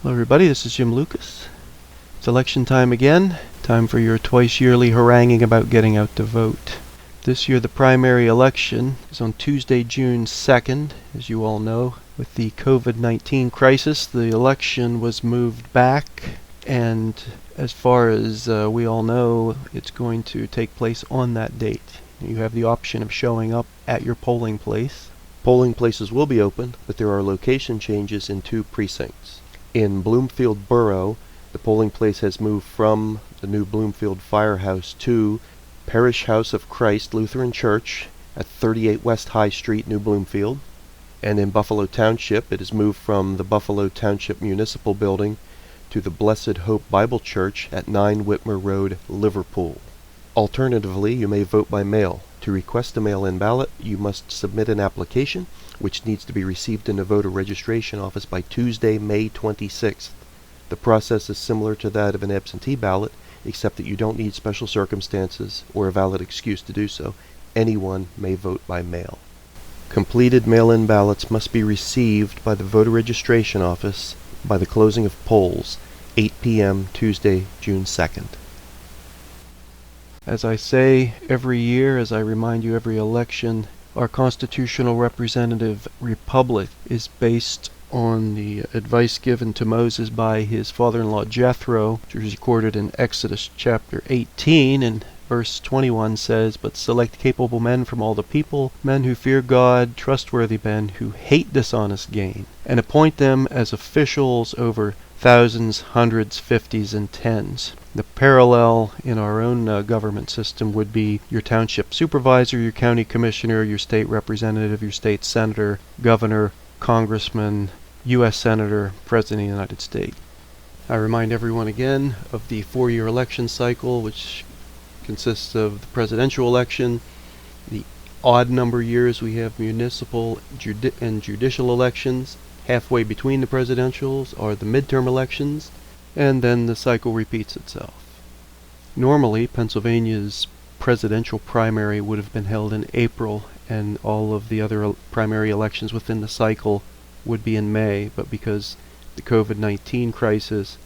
Hello everybody, this is Jim Lucas. It's election time again. Time for your twice yearly haranguing about getting out to vote. This year the primary election is on Tuesday, June 2nd. As you all know, with the COVID-19 crisis, the election was moved back, and as far as we all know, it's going to take place on that date. You have the option of showing up at your polling place. Polling places will be open, but there are location changes in 2 precincts. In Bloomfield Borough, the polling place has moved from the new Bloomfield Firehouse to Parish House of Christ Lutheran Church at 38 West High Street, New Bloomfield. And in Buffalo Township, it has moved from the Buffalo Township Municipal Building to the Blessed Hope Bible Church at 9 Whitmer Road, Liverpool. Alternatively, you may vote by mail. To request a mail-in ballot, you must submit an application, which needs to be received in the voter registration office by Tuesday, May 26th. The process is similar to that of an absentee ballot, except that you don't need special circumstances or a valid excuse to do so. Anyone may vote by mail. Completed mail-in ballots must be received by the voter registration office by the closing of polls, 8 p.m. Tuesday, June 2nd. As I say every year, as I remind you every election, our constitutional representative republic is based on the advice given to Moses by his father-in-law Jethro, which is recorded in Exodus chapter 18, and verse 21 says, "But select capable men from all the people, men who fear God, trustworthy men who hate dishonest gain, and appoint them as officials over thousands, hundreds, fifties, and tens." The parallel in our own government system would be your township supervisor, your county commissioner, your state representative, your state senator, governor, congressman, U.S. senator, president of the United States. I remind everyone again of the 4-year election cycle, which consists of the presidential election. The odd number years we have municipal and judicial elections. Halfway between the presidentials are the midterm elections, and then the cycle repeats itself. Normally, Pennsylvania's presidential primary would have been held in April, and all of the other primary elections within the cycle would be in May, but because the COVID-19 crisis,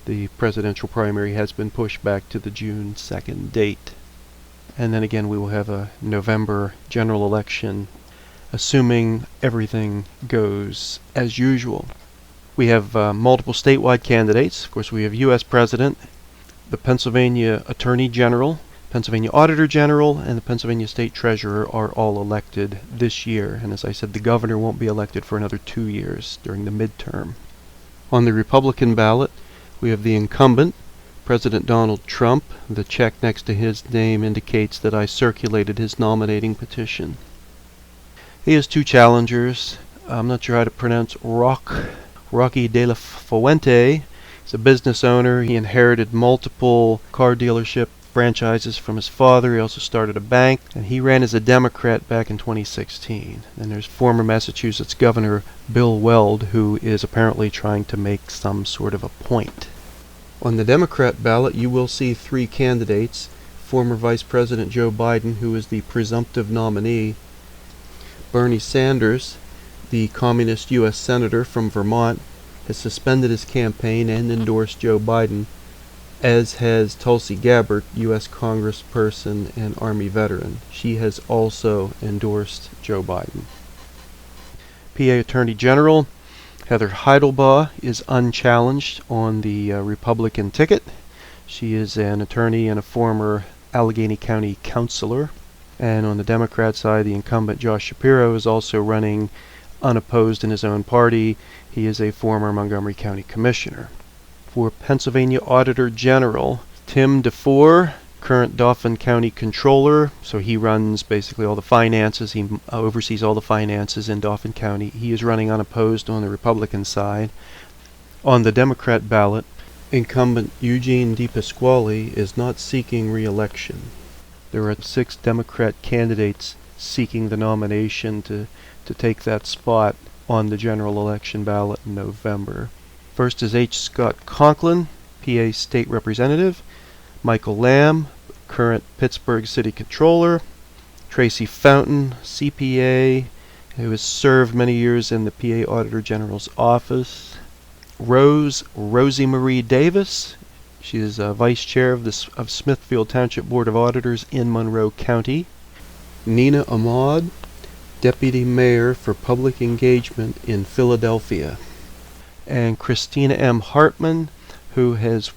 the presidential primary has been pushed back to the June 2nd date. And then again, we will have a November general election, assuming everything goes as usual. We have multiple statewide candidates. Of course, we have U.S. President, the Pennsylvania Attorney General, Pennsylvania Auditor General, and the Pennsylvania State Treasurer are all elected this year. And as I said, the governor won't be elected for another 2 years during the midterm. On the Republican ballot, we have the incumbent, President Donald Trump. The check next to his name indicates that I circulated his nominating petition. He has 2 challengers. I'm not sure how to pronounce Rocky De La Fuente. He's a business owner. He inherited multiple car dealership franchises from his father. He also started a bank, and he ran as a Democrat back in 2016. And there's former Massachusetts Governor Bill Weld, who is apparently trying to make some sort of a point. On the Democrat ballot, you will see 3 candidates. Former Vice President Joe Biden, who is the presumptive nominee. Bernie Sanders, the communist U.S. Senator from Vermont, has suspended his campaign and endorsed Joe Biden, as has Tulsi Gabbard, U.S. Congressperson and Army veteran. She has also endorsed Joe Biden. PA Attorney General Heather Heidelbaugh is unchallenged on the Republican ticket. She is an attorney and a former Allegheny County councilor. And on the Democrat side, the incumbent Josh Shapiro is also running unopposed in his own party. He is a former Montgomery County Commissioner. For Pennsylvania Auditor General, Tim DeFore, current Dauphin County Controller, so he runs basically all the finances. He oversees all the finances in Dauphin County. He is running unopposed on the Republican side. On the Democrat ballot, incumbent Eugene DePasquale is not seeking re-election. There are 6 Democrat candidates seeking the nomination to take that spot on the general election ballot in November. First is H. Scott Conklin, PA State Representative, Michael Lamb, current Pittsburgh City Controller, Tracy Fountain, CPA, who has served many years in the PA Auditor General's office, Rosie Marie Davis. She is Vice Chair of Smithfield Township Board of Auditors in Monroe County. Nina Ahmad, Deputy Mayor for Public Engagement in Philadelphia. And Christina M. Hartman, who has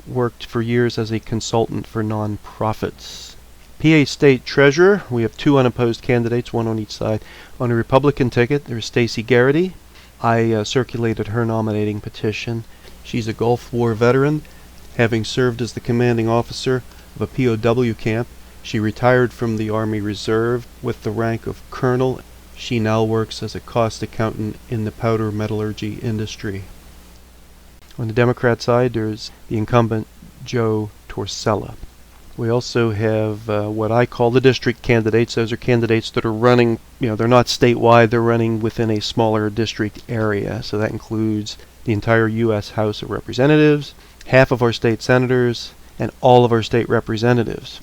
worked for years as a consultant for nonprofits. PA State Treasurer, we have 2 unopposed candidates, 1 on each side. On a Republican ticket, there's Stacey Garrity. I circulated her nominating petition. She's a Gulf War veteran, having served as the commanding officer of a POW camp. She retired from the Army Reserve with the rank of colonel. She now works as a cost accountant in the powder metallurgy industry. On the Democrat side, there's the incumbent Joe Torsella. We also have what I call the district candidates. Those are candidates that are running, they're not statewide, they're running within a smaller district area. So that includes the entire U.S. House of Representatives, half of our state senators, and all of our state representatives.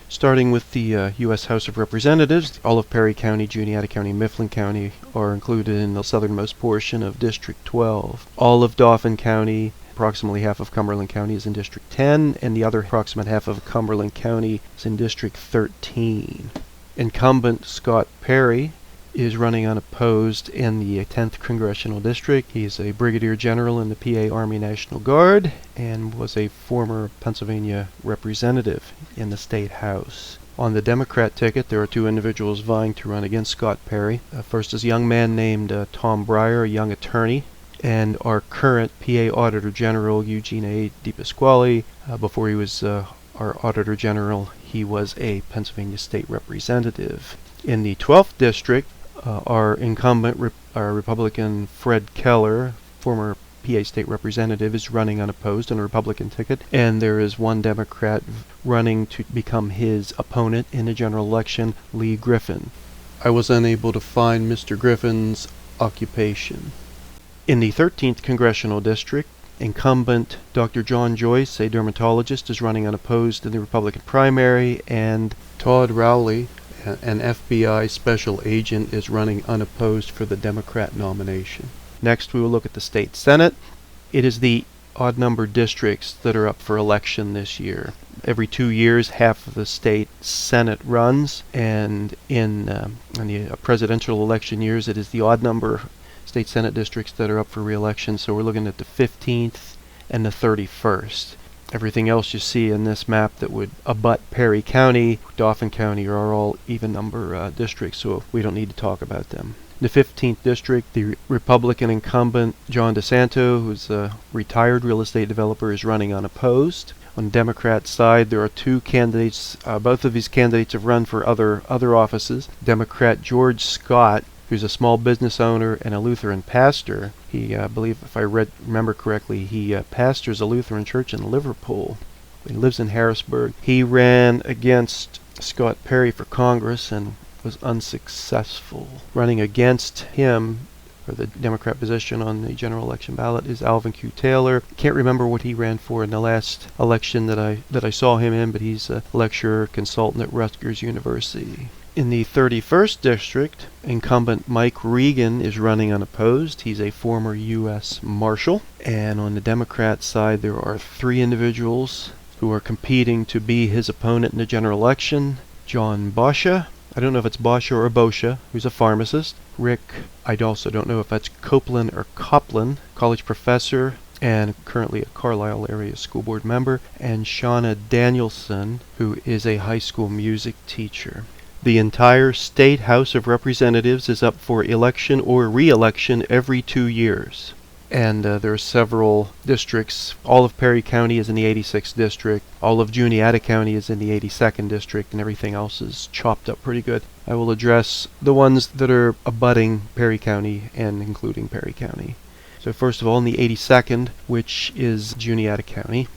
Starting with the U.S. House of Representatives, all of Perry County, Juniata County, Mifflin County are included in the southernmost portion of District 12. All of Dauphin County, approximately half of Cumberland County is in District 10, and the other approximate half of Cumberland County is in District 13. Incumbent Scott Perry is running unopposed in the 10th Congressional District. He is a Brigadier General in the PA Army National Guard and was a former Pennsylvania representative in the State House. On the Democrat ticket, there are 2 individuals vying to run against Scott Perry. First is a young man named Tom Breyer, a young attorney, and our current PA Auditor General, Eugene A. DePasquale. Before he was our Auditor General, he was a Pennsylvania State Representative. In the 12th District, our incumbent, our Republican Fred Keller, former PA State Representative, is running unopposed on a Republican ticket, and there is 1 Democrat running to become his opponent in the general election, Lee Griffin. I was unable to find Mr. Griffin's occupation. In the 13th Congressional District, incumbent Dr. John Joyce, a dermatologist, is running unopposed in the Republican primary, and Todd Rowley, an FBI special agent, is running unopposed for the Democrat nomination. Next, we will look at the state Senate. It is the odd-numbered districts that are up for election this year. Every 2 years, half of the state Senate runs, and in the presidential election years, it is the odd-number state Senate districts that are up for re-election. So we're looking at the 15th and the 31st. Everything else you see in this map that would abut Perry County, Dauphin County are all even number districts, so we don't need to talk about them. In the 15th district, the Republican incumbent John DeSanto, who's a retired real estate developer, is running unopposed. On the Democrat side, there are 2 candidates. Both of these candidates have run for other offices. Democrat George Scott, who's a small business owner and a Lutheran pastor. He, I believe, if I remember correctly, he pastors a Lutheran church in Liverpool. He lives in Harrisburg. He ran against Scott Perry for Congress and was unsuccessful. Running against him for the Democrat position on the general election ballot is Alvin Q. Taylor. Can't remember what he ran for in the last election that I saw him in, but he's a lecturer consultant at Rutgers University. In the 31st District, incumbent Mike Regan is running unopposed. He's a former U.S. Marshal. And on the Democrat side, there are 3 individuals who are competing to be his opponent in the general election. John Boscia, I don't know if it's Boscia or Boscia, who's a pharmacist. Rick, I also don't know if that's Copeland or Copland, college professor and currently a Carlisle area school board member. And Shauna Danielson, who is a high school music teacher. The entire State House of Representatives is up for election or re-election every 2 years. And there are several districts. All of Perry County is in the 86th district. All of Juniata County is in the 82nd district, and everything else is chopped up pretty good. I will address the ones that are abutting Perry County and including Perry County. So first of all, in the 82nd, which is Juniata County,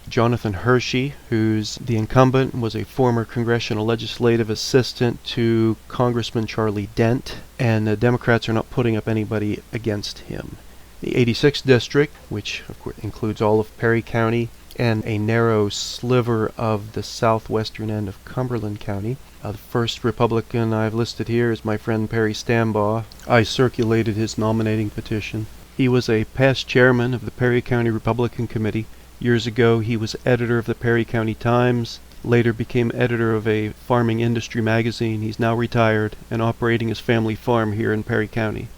Jonathan Hershey, who's the incumbent, was a former congressional legislative assistant to Congressman Charlie Dent, and the Democrats are not putting up anybody against him. The 86th district, which of course includes all of Perry County and a narrow sliver of the southwestern end of Cumberland County. The first Republican I've listed here is my friend Perry Stambaugh. I circulated his nominating petition. He was a past chairman of the Perry County Republican Committee. Years ago, he was editor of the Perry County Times, later became editor of a farming industry magazine. He's now retired and operating his family farm here in Perry County.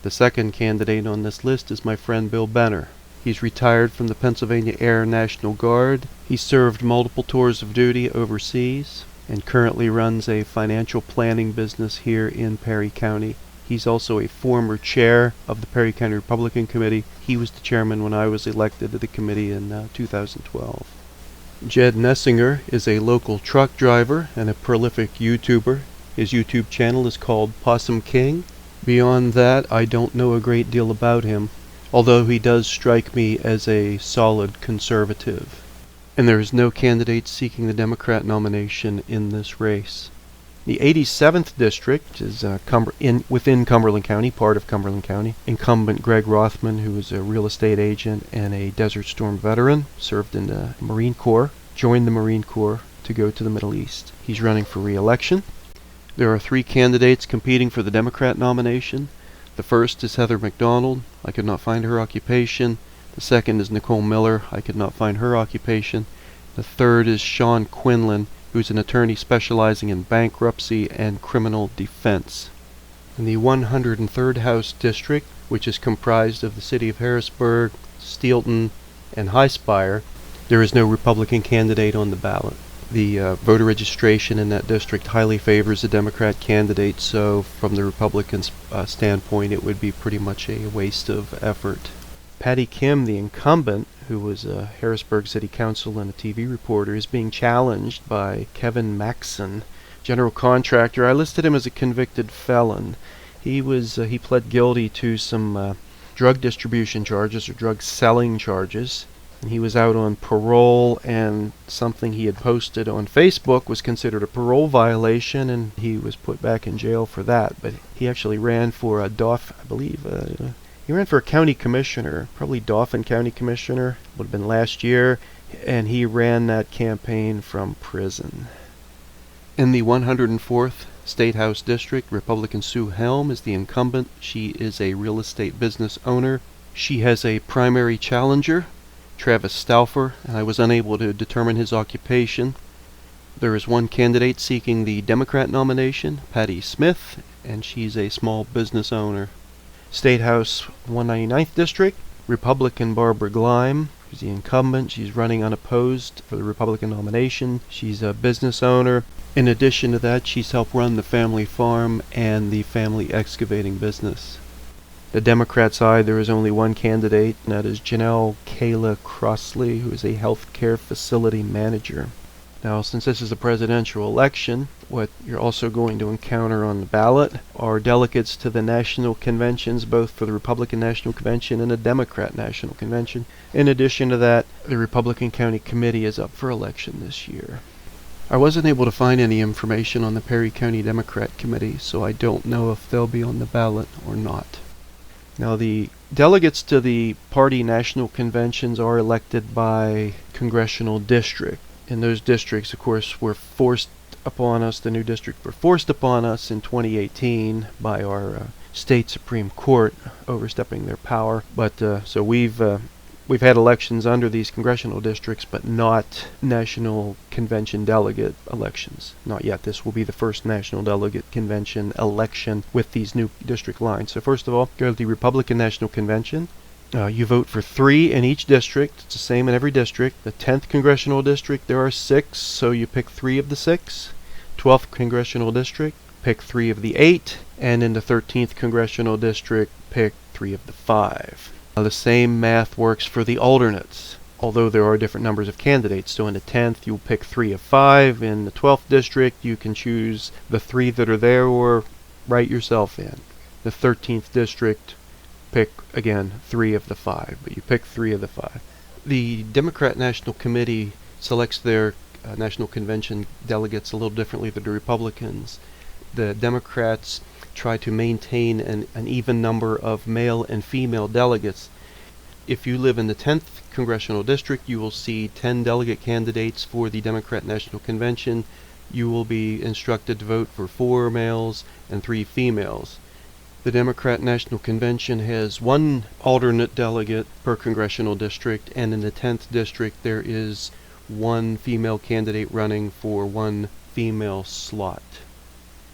The second candidate on this list is my friend Bill Benner. He's retired from the Pennsylvania Air National Guard. He served multiple tours of duty overseas and currently runs a financial planning business here in Perry County. He's also a former chair of the Perry County Republican Committee. He was the chairman when I was elected to the committee in 2012. Jed Nessinger is a local truck driver and a prolific YouTuber. His YouTube channel is called Possum King. Beyond that, I don't know a great deal about him, although he does strike me as a solid conservative. And there is no candidate seeking the Democrat nomination in this race. The 87th District is within Cumberland County, part of Cumberland County. Incumbent Greg Rothman, who is a real estate agent and a Desert Storm veteran, served in the Marine Corps, joined the Marine Corps to go to the Middle East. He's running for re-election. There are 3 candidates competing for the Democrat nomination. The first is Heather McDonald. I could not find her occupation. The second is Nicole Miller. I could not find her occupation. The third is Sean Quinlan, who's an attorney specializing in bankruptcy and criminal defense. In the 103rd House District, which is comprised of the city of Harrisburg, Steelton, and Highspire, there is no Republican candidate on the ballot. The voter registration in that district highly favors a Democrat candidate, so from the Republicans' standpoint, it would be pretty much a waste of effort. Patty Kim, the incumbent, who was a Harrisburg City Council and a TV reporter, is being challenged by Kevin Maxson, general contractor. I listed him as a convicted felon. He pled guilty to some drug distribution charges or drug selling charges. And he was out on parole, and something he had posted on Facebook was considered a parole violation, and he was put back in jail for that. But he actually ran for a he ran for a county commissioner, probably Dauphin County Commissioner, would have been last year, and he ran that campaign from prison. In the 104th State House District, Republican Sue Helm is the incumbent. She is a real estate business owner. She has a primary challenger, Travis Stauffer, and I was unable to determine his occupation. There is one candidate seeking the Democrat nomination, Patty Smith, and she's a small business owner. State House 199th District, Republican Barbara Gleim is the incumbent. She's running unopposed for the Republican nomination. She's a business owner. In addition to that, she's helped run the family farm and the family excavating business. The Democrat side, there is only one candidate, and that is Janelle Kayla Crossley, who is a healthcare facility manager. Now, since this is a presidential election, what you're also going to encounter on the ballot are delegates to the national conventions, both for the Republican National Convention and the Democrat National Convention. In addition to that, the Republican County Committee is up for election this year. I wasn't able to find any information on the Perry County Democrat Committee, so I don't know if they'll be on the ballot or not. Now, the delegates to the party national conventions are elected by Congressional District. And those districts, of course, were forced upon us, the new district were forced upon us in 2018 by our state Supreme Court overstepping their power. But so we've had elections under these congressional districts, but not national convention delegate elections. Not yet. This will be the first national delegate convention election with these new district lines. So first of all, go to the Republican National Convention. You vote for 3 in each district. It's the same in every district. The 10th Congressional District, there are 6, so you pick 3 of the 6. 12th Congressional District, pick 3 of the 8. And in the 13th Congressional District, pick 3 of the 5. The same math works for the alternates, although there are different numbers of candidates. So in the 10th, you'll pick 3 of 5. In the 12th District, you can choose the 3 that are there or write yourself in. The 13th District, pick, again, 3 of the 5, but you pick 3 of the 5. The Democrat National Committee selects their National Convention delegates a little differently than the Republicans. The Democrats try to maintain an even number of male and female delegates. If you live in the 10th Congressional District, you will see 10 delegate candidates for the Democrat National Convention. You will be instructed to vote for 4 males and 3 females. The Democrat National Convention has one alternate delegate per congressional district, and in the 10th district there is one female candidate running for one female slot.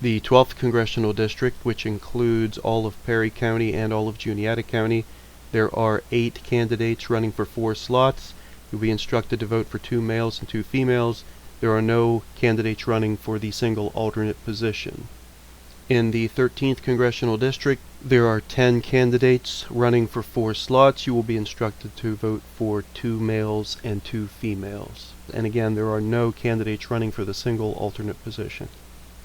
The 12th congressional district, which includes all of Perry County and all of Juniata County, there are 8 candidates running for 4 slots. You'll be instructed to vote for 2 males and 2 females. There are no candidates running for the single alternate position. In the 13th Congressional District, there are 10 candidates running for 4 slots. You will be instructed to vote for 2 males and 2 females. And again, there are no candidates running for the single alternate position.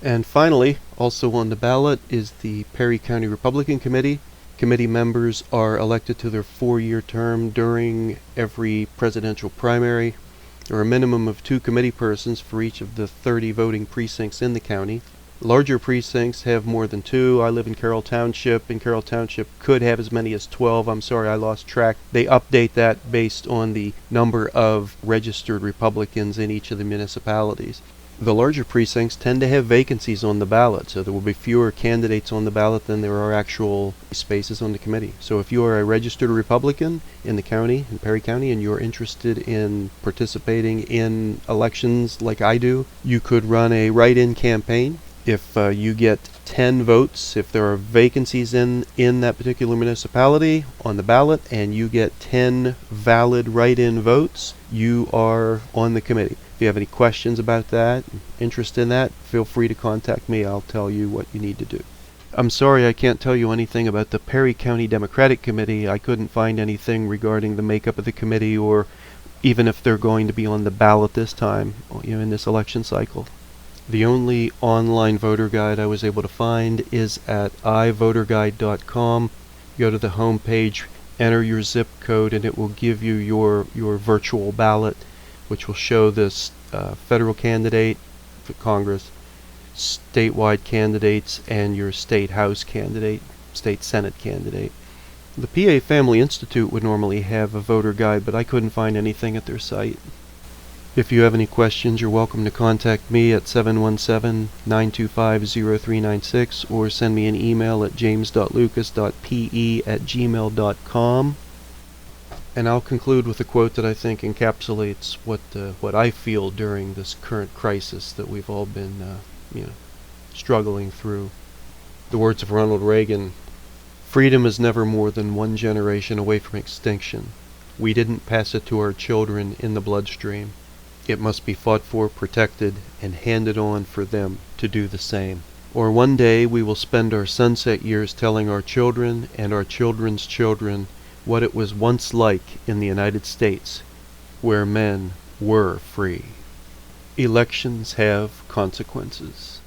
And finally, also on the ballot is the Perry County Republican Committee. Committee members are elected to their 4-year term during every presidential primary. There are a minimum of 2 committee persons for each of the 30 voting precincts in the county. Larger precincts have more than 2. I live in Carroll Township, and Carroll Township could have as many as 12. I'm sorry, I lost track. They update that based on the number of registered Republicans in each of the municipalities. The larger precincts tend to have vacancies on the ballot, so there will be fewer candidates on the ballot than there are actual spaces on the committee. So if you are a registered Republican in the county, in Perry County, and you're interested in participating in elections like I do, you could run a write-in campaign. If you get 10 votes, if there are vacancies in that particular municipality on the ballot, and you get 10 valid write-in votes, you are on the committee. If you have any questions about that, interest in that, feel free to contact me. I'll tell you what you need to do. I'm sorry I can't tell you anything about the Perry County Democratic Committee. I couldn't find anything regarding the makeup of the committee, or even if they're going to be on the ballot this time, in this election cycle. The only online voter guide I was able to find is at ivoterguide.com. Go to the home page, enter your zip code, and it will give you your virtual ballot, which will show this federal candidate for Congress, statewide candidates, and your state house candidate, state senate candidate. The PA Family Institute would normally have a voter guide, but I couldn't find anything at their site. If you have any questions, you're welcome to contact me at 717-925-0396 or send me an email at james.lucas.pe@gmail.com. And I'll conclude with a quote that I think encapsulates what I feel during this current crisis that we've all been struggling through. The words of Ronald Reagan: "Freedom is never more than one generation away from extinction. We didn't pass it to our children in the bloodstream. It must be fought for, protected, and handed on for them to do the same. Or one day we will spend our sunset years telling our children and our children's children what it was once like in the United States, where men were free." Elections have consequences.